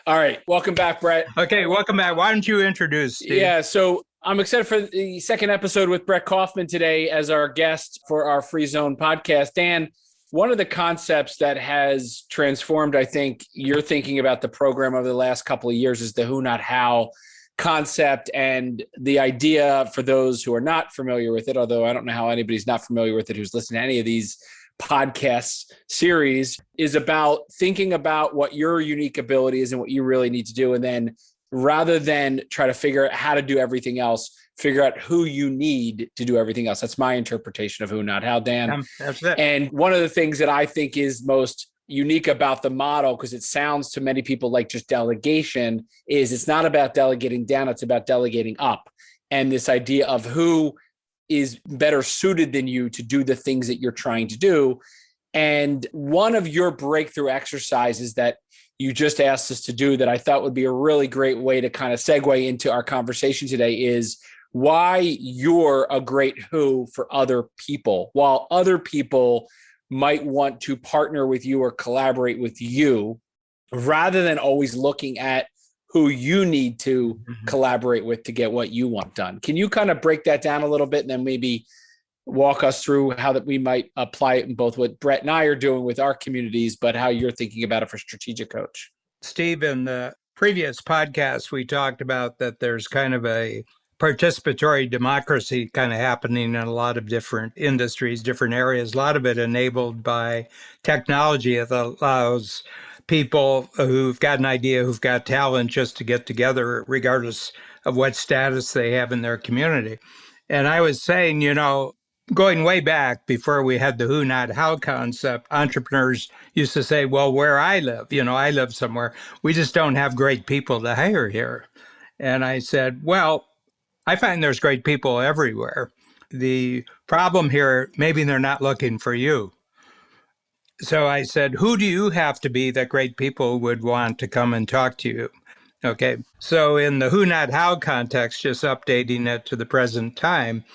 All right. Welcome back, Brett. Okay, welcome back. Why don't you introduce, Steve? Yeah. So I'm excited for the second episode with Brett Kaufman today as our guest for our Free Zone podcast. Dan, one of the concepts that has transformed, I think, your thinking about the program over the last couple of years is the who, not how concept. And the idea, for those who are not familiar with it, although I don't know how anybody's not familiar with it who's listening to any of these podcast series, is about thinking about what your unique ability is and what you really need to do. And then rather than try to figure out how to do everything else, figure out who you need to do everything else. That's my interpretation of who, not how, Dan. That's it. And one of the things that I think is most unique about the model, because it sounds to many people like just delegation, is it's not about delegating down, it's about delegating up. And this idea of who is better suited than you to do the things that you're trying to do. And one of your breakthrough exercises that you just asked us to do that I thought would be a really great way to kind of segue into our conversation today is why you're a great who for other people, while other people might want to partner with you or collaborate with you, rather than always looking at who you need to collaborate with to get what you want done. Can you kind of break that down a little bit and then maybe walk us through how that we might apply it in both what Brett and I are doing with our communities, but how you're thinking about it for Strategic Coach? Steve, in the previous podcast, we talked about that there's kind of a participatory democracy kind of happening in a lot of different industries, different areas, a lot of it enabled by technology that allows people who've got an idea, who've got talent, just to get together, regardless of what status they have in their community. And I was saying, going way back before we had the who, not how concept, entrepreneurs used to say, well, where I live, I live somewhere. We just don't have great people to hire here. And I said, well, I find there's great people everywhere. The problem here, maybe they're not looking for you. So I said, who do you have to be that great people would want to come and talk to you? Okay. So in the who, not how context, just updating it to the present time,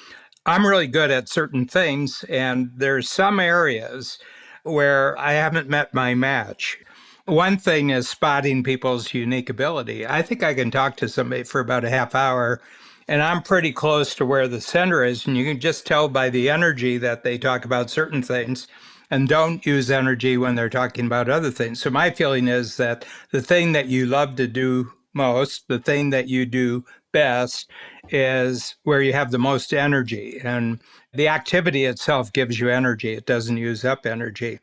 I'm really good at certain things. And there's some areas where I haven't met my match. One thing is spotting people's unique ability. I think I can talk to somebody for about a half hour, and I'm pretty close to where the center is. And you can just tell by the energy that they talk about certain things and don't use energy when they're talking about other things. So my feeling is that the thing that you love to do most, the thing that you do best, is where you have the most energy. And the activity itself gives you energy. It doesn't use up energy.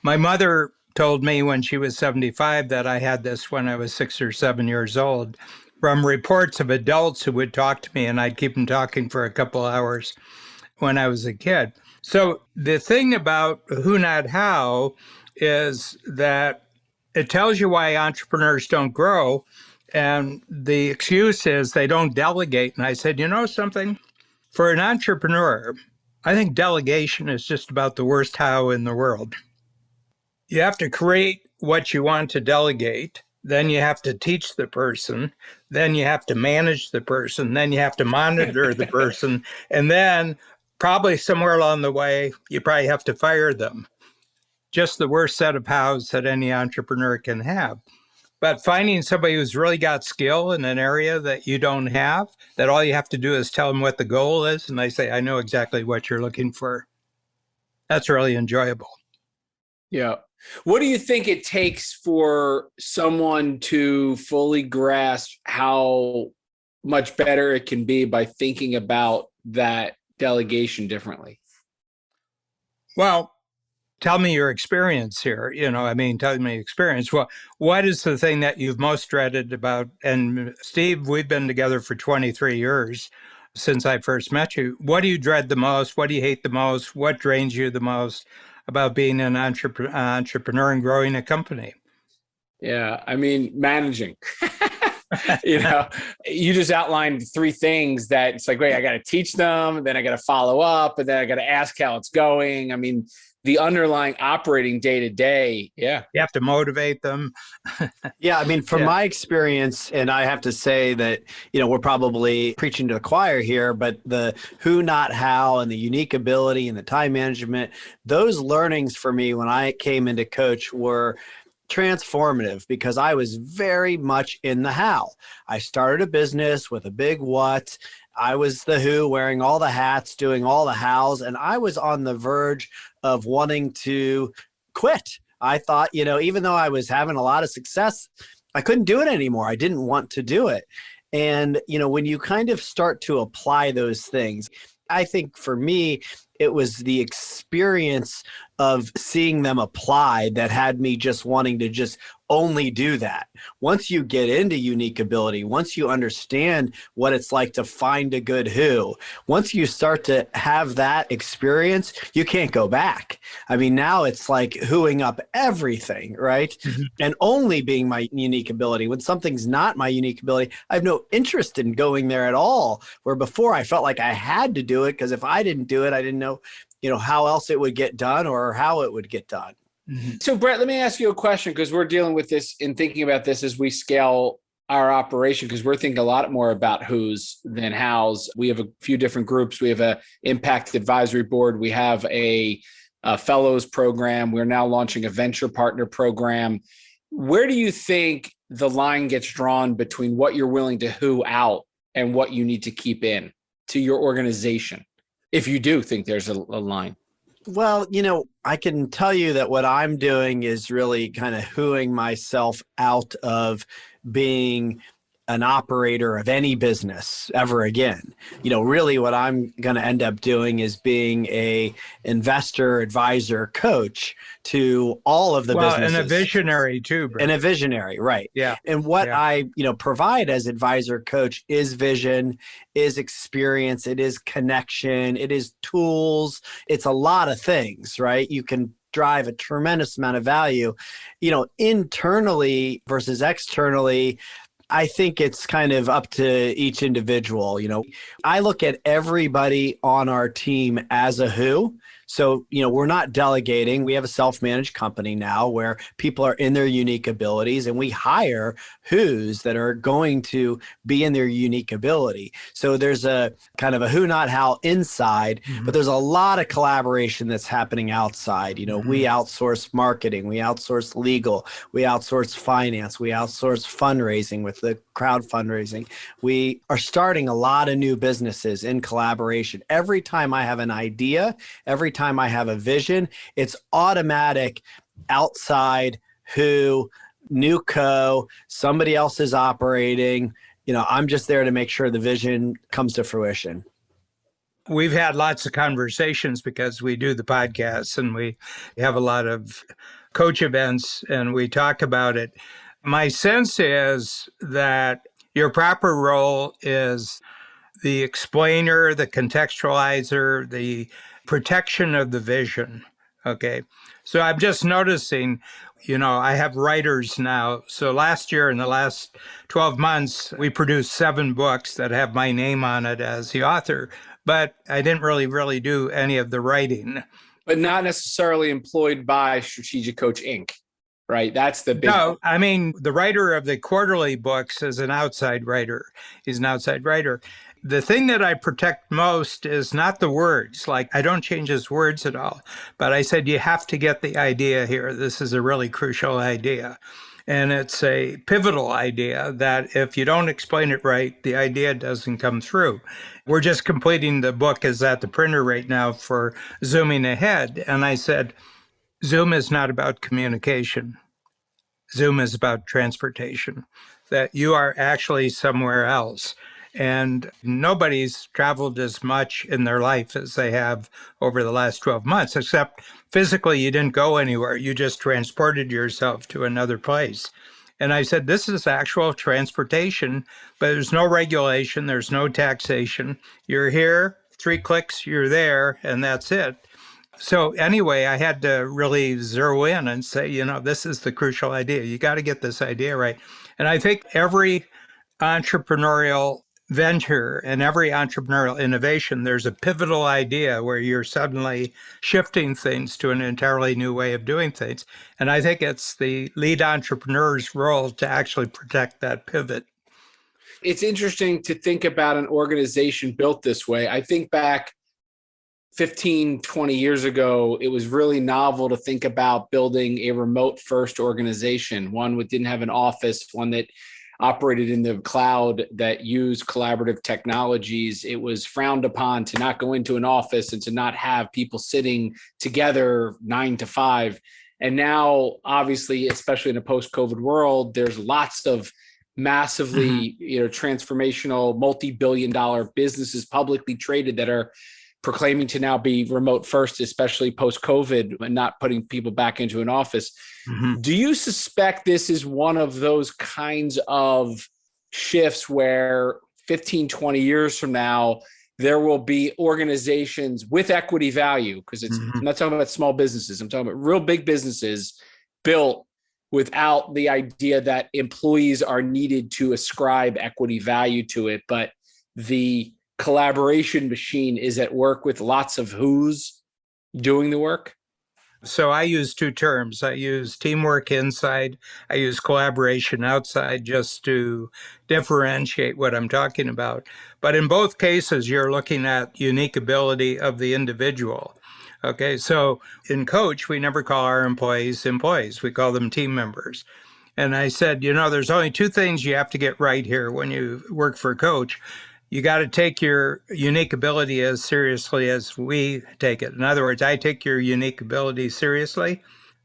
My mother told me when she was 75 that I had this when I was 6 or 7 years old, from reports of adults who would talk to me, and I'd keep them talking for a couple hours when I was a kid. So the thing about who, not how, is that it tells you why entrepreneurs don't grow. And the excuse is they don't delegate. And I said, you know something? For an entrepreneur, I think delegation is just about the worst how in the world. You have to create what you want to delegate. Then you have to teach the person. Then you have to manage the person. Then you have to monitor the person. And then probably somewhere along the way, you probably have to fire them. Just the worst set of hows that any entrepreneur can have. But finding somebody who's really got skill in an area that you don't have, that all you have to do is tell them what the goal is, and they say, I know exactly what you're looking for. That's really enjoyable. Yeah. What do you think it takes for someone to fully grasp how much better it can be by thinking about that delegation differently? Well, tell me your experience here. Tell me experience. Well, what is the thing that you've most dreaded about? And Steve, we've been together for 23 years since I first met you. What do you dread the most? What do you hate the most? What drains you the most about being an entrepreneur and growing a company? Yeah, managing. You just outlined three things that it's like, wait, I got to teach them, then I got to follow up, and then I got to ask how it's going. The underlying operating day to day. Yeah. You have to motivate them. Yeah. From my experience, and I have to say that, we're probably preaching to the choir here, but the who, not how, and the unique ability and the time management, those learnings for me when I came into coach were transformative because I was very much in the how. I started a business with a big what. I was the who, wearing all the hats, doing all the hows, and I was on the verge of wanting to quit. I thought, even though I was having a lot of success, I couldn't do it anymore. I didn't want to do it. And, when you kind of start to apply those things, I think for me, it was the experience of seeing them applied that had me just wanting to just only do that. Once you get into unique ability, once you understand what it's like to find a good who, once you start to have that experience, you can't go back. I mean, now it's like whoing up everything, right? Mm-hmm. And only being my unique ability. When something's not my unique ability, I have no interest in going there at all. Where before I felt like I had to do it because if I didn't do it, I didn't know, how else it would get done or how it would get done. Mm-hmm. So Brett, let me ask you a question because we're dealing with this and thinking about this as we scale our operation because we're thinking a lot more about who's than how's. We have a few different groups. We have a impact advisory board. We have a fellows program. We're now launching a venture partner program. Where do you think the line gets drawn between what you're willing to who out and what you need to keep in to your organization? If you do think there's a line. Well, I can tell you that what I'm doing is really kind of hooing myself out of being an operator of any business ever again. Really what I'm going to end up doing is being a investor, advisor, coach to all of the businesses. And a visionary too, Brett. And a visionary, right. Yeah. And what I, provide as advisor coach is vision, is experience, it is connection, it is tools. It's a lot of things, right? You can drive a tremendous amount of value, internally versus externally. I think it's kind of up to each individual. I look at everybody on our team as a who. So, we're not delegating. We have a self-managed company now where people are in their unique abilities and we hire who's that are going to be in their unique ability. So there's a kind of a who, not how inside, but there's a lot of collaboration that's happening outside. We outsource marketing, we outsource legal, we outsource finance, we outsource fundraising with the crowd fundraising. We are starting a lot of new businesses in collaboration. Every time I have an idea, every time I have a vision, it's automatic outside who, new co, somebody else is operating. I'm just there to make sure the vision comes to fruition. We've had lots of conversations because we do the podcasts and we have a lot of coach events and we talk about it. My sense is that your proper role is the explainer, the contextualizer, the protection of the vision. Okay. So I'm just noticing, I have writers now. So last year, in the last 12 months, we produced 7 books that have my name on it as the author, but I didn't really do any of the writing. But not necessarily employed by Strategic Coach Inc., right? That's the big... No, I mean, the writer of the quarterly books is an outside writer. He's an outside writer. The thing that I protect most is not the words. Like, I don't change his words at all. But I said, you have to get the idea here. This is a really crucial idea. And it's a pivotal idea that if you don't explain it right, the idea doesn't come through. We're just completing the book is at the printer right now for Zooming Ahead. And I said, Zoom is not about communication. Zoom is about transportation, that you are actually somewhere else. And nobody's traveled as much in their life as they have over the last 12 months, except physically you didn't go anywhere. You just transported yourself to another place. And I said, this is actual transportation, but there's no regulation. There's no taxation. You're here, 3 clicks, you're there, and that's it. So anyway, I had to really zero in and say, this is the crucial idea. You got to get this idea right. And I think every entrepreneurial venture and every entrepreneurial innovation, there's a pivotal idea where you're suddenly shifting things to an entirely new way of doing things. And I think it's the lead entrepreneur's role to actually protect that pivot. It's interesting to think about an organization built this way. I think back 15, 20 years ago, it was really novel to think about building a remote first organization, one that didn't have an office, one that operated in the cloud, that used collaborative technologies. It was frowned upon to not go into an office and to not have people sitting together 9 to 5. And now, obviously, especially in a post-COVID world, there's lots of massively, transformational, multi-billion-dollar businesses publicly traded that are proclaiming to now be remote first, especially post-COVID, and not putting people back into an office. Do you suspect this is one of those kinds of shifts where 15, 20 years from now, there will be organizations with equity value? Because I'm not talking about small businesses. I'm talking about real big businesses built without the idea that employees are needed to ascribe equity value to it, but the collaboration machine is at work with lots of who's doing the work? So I use two terms. I use teamwork inside, I use collaboration outside, just to differentiate what I'm talking about. But in both cases, you're looking at unique ability of the individual. Okay, so in Coach, we never call our employees, we call them team members. And I said, there's only two things you have to get right here when you work for Coach. You got to take your unique ability as seriously as we take it. In other words, I take your unique ability seriously.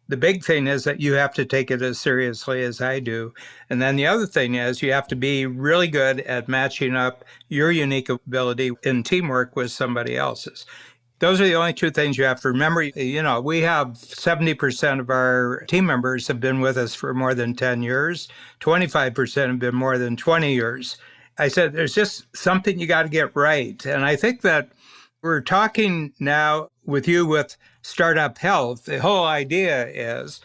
The big thing is that you have to take it as seriously as I do. And then the other thing is you have to be really good at matching up your unique ability in teamwork with somebody else's. Those are the only two things you have to remember. We have 70% of our team members have been with us for more than 10 years. 25% have been more than 20 years. I said, there's just something you got to get right. And I think that we're talking now with you with Startup Health. The whole idea is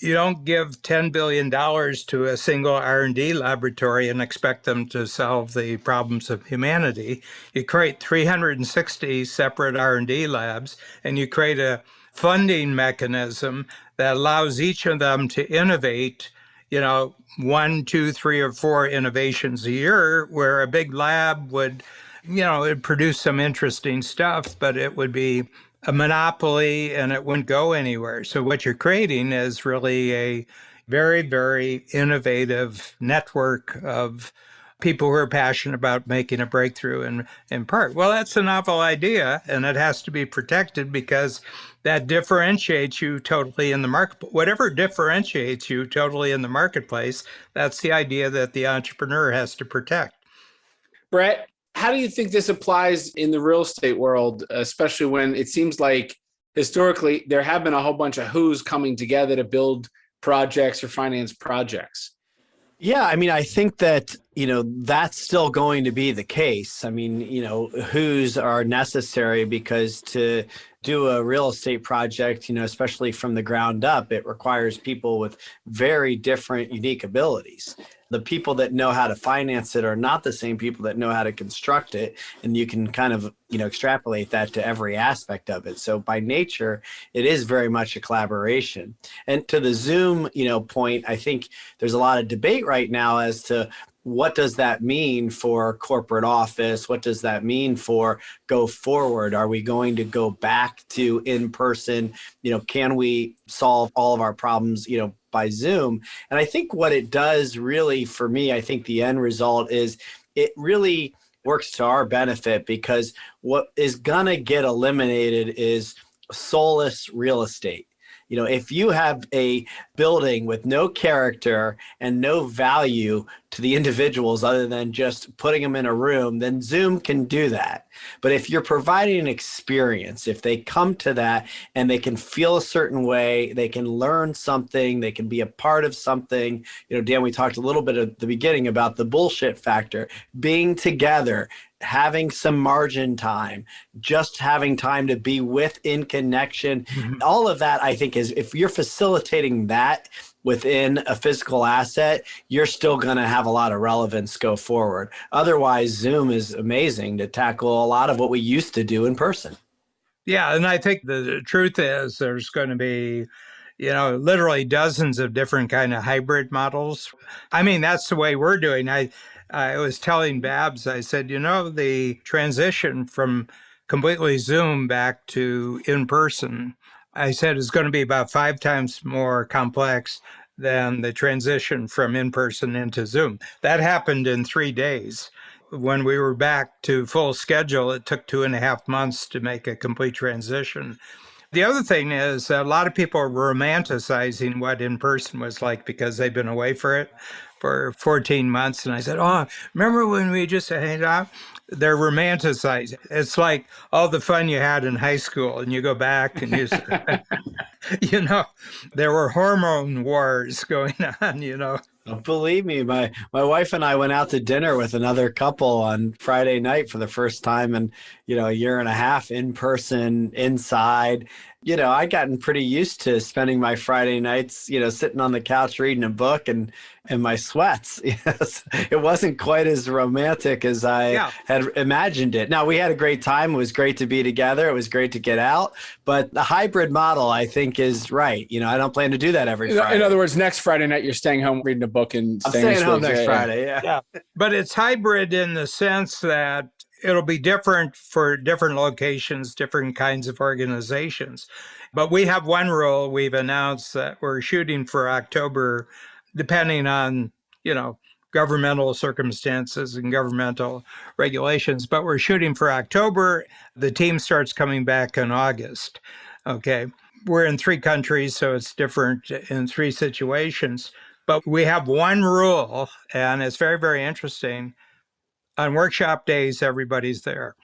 you don't give $10 billion to a single R&D laboratory and expect them to solve the problems of humanity. You create 360 separate R&D labs, and you create a funding mechanism that allows each of them to innovate, 1, 2, 3, or 4 innovations a year, where a big lab would, it'd produce some interesting stuff, but it would be a monopoly and it wouldn't go anywhere. So what you're creating is really a very, very innovative network of people who are passionate about making a breakthrough in part. Well, that's a novel idea, and it has to be protected because that differentiates you totally in the market. Whatever differentiates you totally in the marketplace, that's the idea that the entrepreneur has to protect. Brett, how do you think this applies in the real estate world, especially when it seems like historically there have been a whole bunch of who's coming together to build projects or finance projects? Yeah, I think that, that's still going to be the case. Who's are necessary because to do a real estate project, especially from the ground up, it requires people with very different, unique abilities. The people that know how to finance it are not the same people that know how to construct it. And you can kind of, extrapolate that to every aspect of it. So by nature, it is very much a collaboration. And to the Zoom, point, I think there's a lot of debate right now as to what does that mean for corporate office? What does that mean for go forward? Are we going to go back to in person? Can we solve all of our problems, by Zoom? And I think what it does really for me, I think the end result is it really works to our benefit, because what is going to get eliminated is soulless real estate. If you have a building with no character and no value to the individuals other than just putting them in a room, then Zoom can do that. But if you're providing an experience, if they come to that and they can feel a certain way, they can learn something, they can be a part of something. Dan, we talked a little bit at the beginning about the bullshit factor, being together, having some margin time, just having time to be in connection. All of that, I think, is if you're facilitating that within a physical asset, you're still going to have a lot of relevance go forward. Otherwise, Zoom is amazing to tackle a lot of what we used to do in person. Yeah, and I think the truth is there's going to be, literally dozens of different kind of hybrid models. That's the way we're doing. I was telling Babs, I said, the transition from completely Zoom back to in person. I said it's going to be about 5 times more complex than the transition from in person into Zoom. That happened in 3 days. When we were back to full schedule, it took 2.5 months to make a complete transition. The other thing is that a lot of people are romanticizing what in person was like because they've been away for 14 months. And I said, oh, remember when we just hang out? They're romanticizing. It's like all the fun you had in high school, and you go back and you, you know, there were hormone wars going on, you know. Believe me, my wife and I went out to dinner with another couple on Friday night for the first time in, a year and a half in person, inside. I'd gotten pretty used to spending my Friday nights, sitting on the couch reading a book and my sweats. Yes. It wasn't quite as romantic as I had imagined it. Now, we had a great time. It was great to be together. It was great to get out. But the hybrid model, I think, is right. I don't plan to do that every Friday. In other words, next Friday night, you're staying home reading a book and I'm staying home next Friday. Yeah. But it's hybrid in the sense that it'll be different for different locations, different kinds of organizations. But we have one rule we've announced that we're shooting for October, depending on, governmental circumstances and governmental regulations. But we're shooting for October. The team starts coming back in August. Okay. We're in 3 countries, so it's different in 3 situations. But we have one rule, and it's very, very interesting. On workshop days, everybody's there.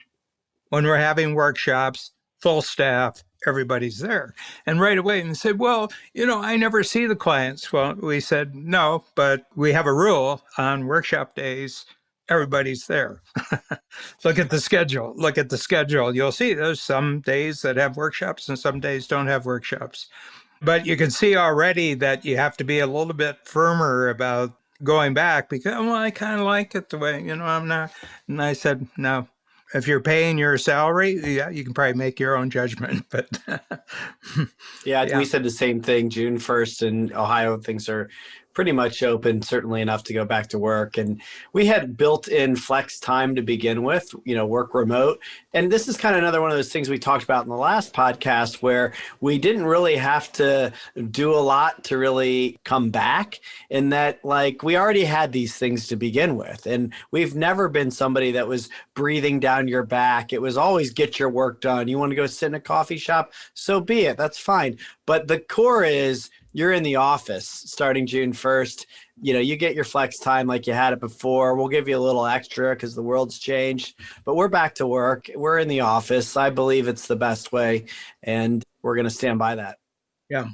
When we're having workshops, full staff, everybody's there. And right away, and they said, well, I never see the clients. Well, we said, no, but we have a rule on workshop days, everybody's there. Look at the schedule. Look at the schedule. You'll see there's some days that have workshops and some days don't have workshops. But you can see already that you have to be a little bit firmer about going back because, well, I kind of like it the way, I'm not. And I said, no, if you're paying your salary, yeah, you can probably make your own judgment. But yeah, we said the same thing. June 1st in Ohio, things are pretty much open, certainly enough to go back to work. And we had built in flex time to begin with, work remote. And this is kind of another one of those things we talked about in the last podcast where we didn't really have to do a lot to really come back, in that we already had these things to begin with. And we've never been somebody that was breathing down your back. It was always get your work done. You want to go sit in a coffee shop? So be it. That's fine. But the core is, you're in the office starting June 1st. You get your flex time like you had it before. We'll give you a little extra because the world's changed, but we're back to work. We're in the office. I believe it's the best way, and we're going to stand by that. Yeah.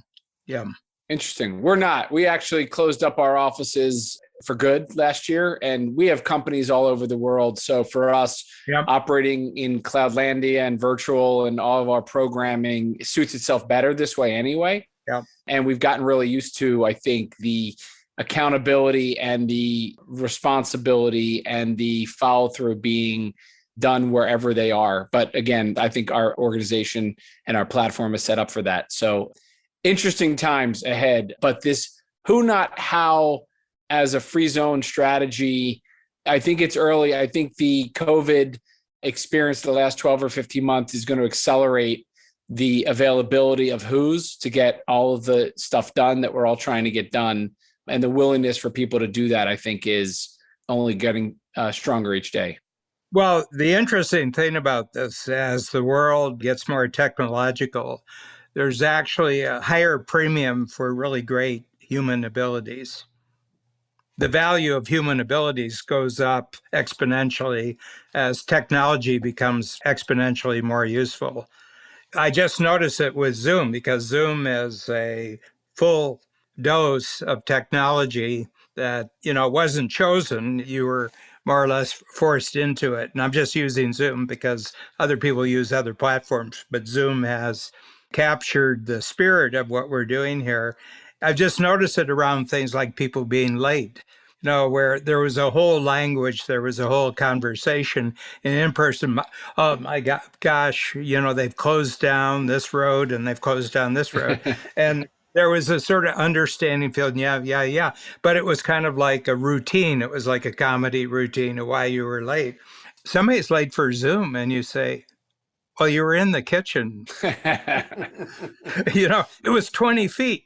Yeah. Interesting. We're not. We actually closed up our offices for good last year, and we have companies all over the world. So for us, operating in Cloudlandia and virtual and all of our programming suits itself better this way anyway. Yeah. And we've gotten really used to, I think, the accountability and the responsibility and the follow through being done wherever they are. But again, I think our organization and our platform is set up for that. So interesting times ahead. But this who, not how as a free zone strategy, I think it's early. I think the COVID experience the last 12 or 15 months is going to accelerate the availability of who's to get all of the stuff done that we're all trying to get done. And the willingness for people to do that, I think, is only getting stronger each day. Well, the interesting thing about this, as the world gets more technological, there's actually a higher premium for really great human abilities. The value of human abilities goes up exponentially as technology becomes exponentially more useful. I just noticed it with Zoom because Zoom is a full dose of technology that, wasn't chosen. You were more or less forced into it. And I'm just using Zoom because other people use other platforms, but Zoom has captured the spirit of what we're doing here. I've just noticed it around things like people being late. Where there was a whole language, there was a whole conversation in person. Oh my gosh, they've closed down this road and they've closed down this road. And there was a sort of understanding feeling, yeah. But it was kind of like a routine. It was like a comedy routine of why you were late. Somebody's late for Zoom and you say, Well, you were in the kitchen. It was 20 feet.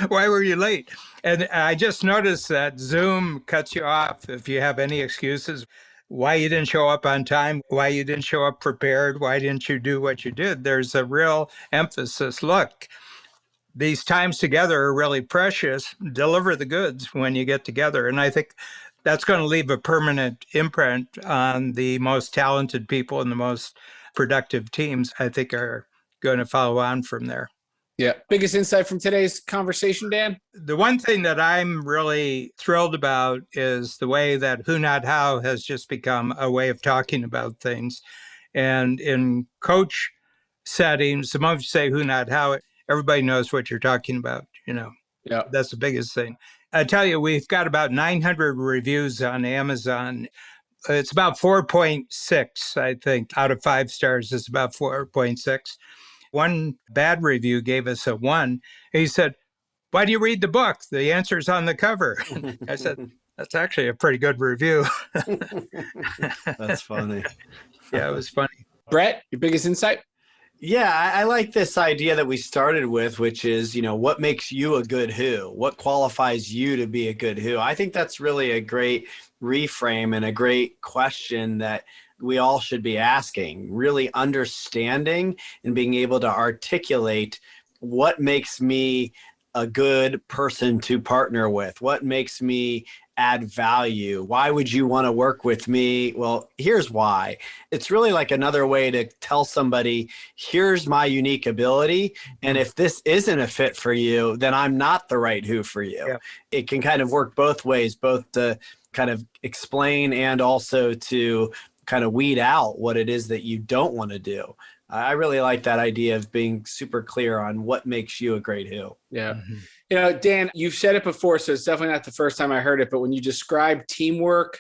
Why were you late? And I just noticed that Zoom cuts you off if you have any excuses. Why you didn't show up on time, why you didn't show up prepared, why didn't you do what you did? There's a real emphasis. Look, these times together are really precious. Deliver the goods when you get together. And I think that's going to leave a permanent imprint on the most talented people and the most productive teams, I think, are going to follow on from there. Yeah. Biggest insight from today's conversation, Dan? The one thing that I'm really thrilled about is the way that who, not how has just become a way of talking about things. And in coach settings, the moment you say who, not how, everybody knows what you're talking about. Yeah. That's the biggest thing. I tell you, we've got about 900 reviews on Amazon. It's about 4.6, I think, out of 5 stars is about 4.6. One bad review gave us a 1. He said, "Why do you read the book? The answer's on the cover." I said, "That's actually a pretty good review." That's funny. Yeah, it was funny. Brett, your biggest insight? Yeah, I like this idea that we started with, which is, what makes you a good who? What qualifies you to be a good who? I think that's really a great reframe and a great question that we all should be asking, really understanding and being able to articulate what makes me a good person to partner with, what makes me add value. Why would you want to work with me? Well, here's why. It's really like another way to tell somebody, here's my unique ability. And if this isn't a fit for you, then I'm not the right who for you. Yeah. It can kind of work both ways, both to kind of explain and also to kind of weed out what it is that you don't want to do. I really like that idea of being super clear on what makes you a great who. Yeah. Mm-hmm. Dan, you've said it before, so it's definitely not the first time I heard it, but when you describe teamwork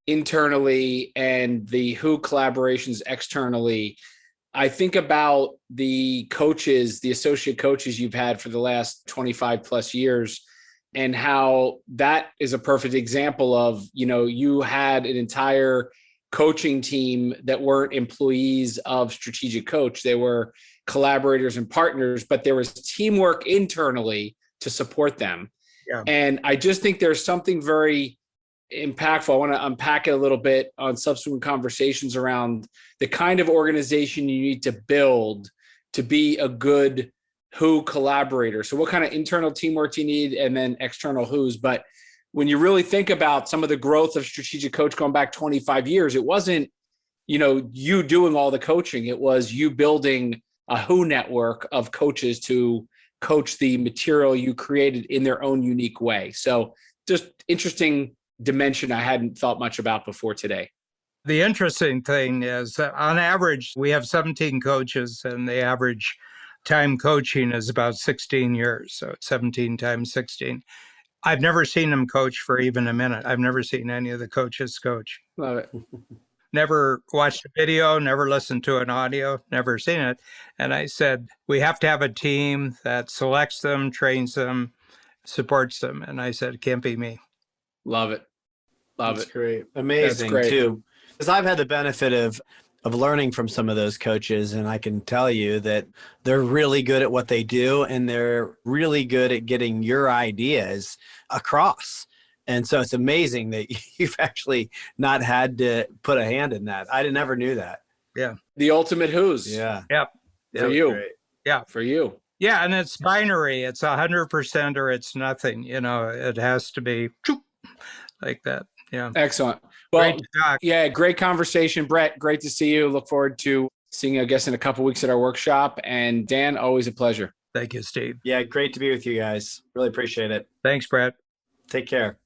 internally and the who collaborations externally, I think about the coaches, the associate coaches you've had for the last 25 plus years, and how that is a perfect example of, you had an entire coaching team that weren't employees of Strategic Coach. They were collaborators and partners, but there was teamwork internally to support them. Yeah. And I just think there's something very impactful. I want to unpack it a little bit on subsequent conversations around the kind of organization you need to build to be a good who collaborator. So what kind of internal teamwork do you need, and then external who's. But when you really think about some of the growth of Strategic Coach going back 25 years, it wasn't, you doing all the coaching. It was you building a who network of coaches to coach the material you created in their own unique way. So just interesting dimension I hadn't thought much about before today. The interesting thing is that on average, we have 17 coaches, and the average time coaching is about 16 years. So 17 times 16. I've never seen them coach for even a minute. I've never seen any of the coaches coach. Love it. Never watched a video, never listened to an audio, never seen it. And I said, we have to have a team that selects them, trains them, supports them. And I said, it can't be me. Love it. That's great. Amazing, great. Too. Because I've had the benefit of learning from some of those coaches, and I can tell you that they're really good at what they do, and they're really good at getting your ideas across. And so it's amazing that you've actually not had to put a hand in that. I never knew that. Yeah. The ultimate who's. Yeah. Yep. For you. Great. Yeah. For you. Yeah. And it's binary. It's 100% or it's nothing. It has to be like that. Yeah. Excellent. Well, great conversation, Brett. Great to see you. Look forward to seeing you, I guess, in a couple of weeks at our workshop. And Dan, always a pleasure. Thank you, Steve. Yeah, great to be with you guys. Really appreciate it. Thanks, Brett. Take care.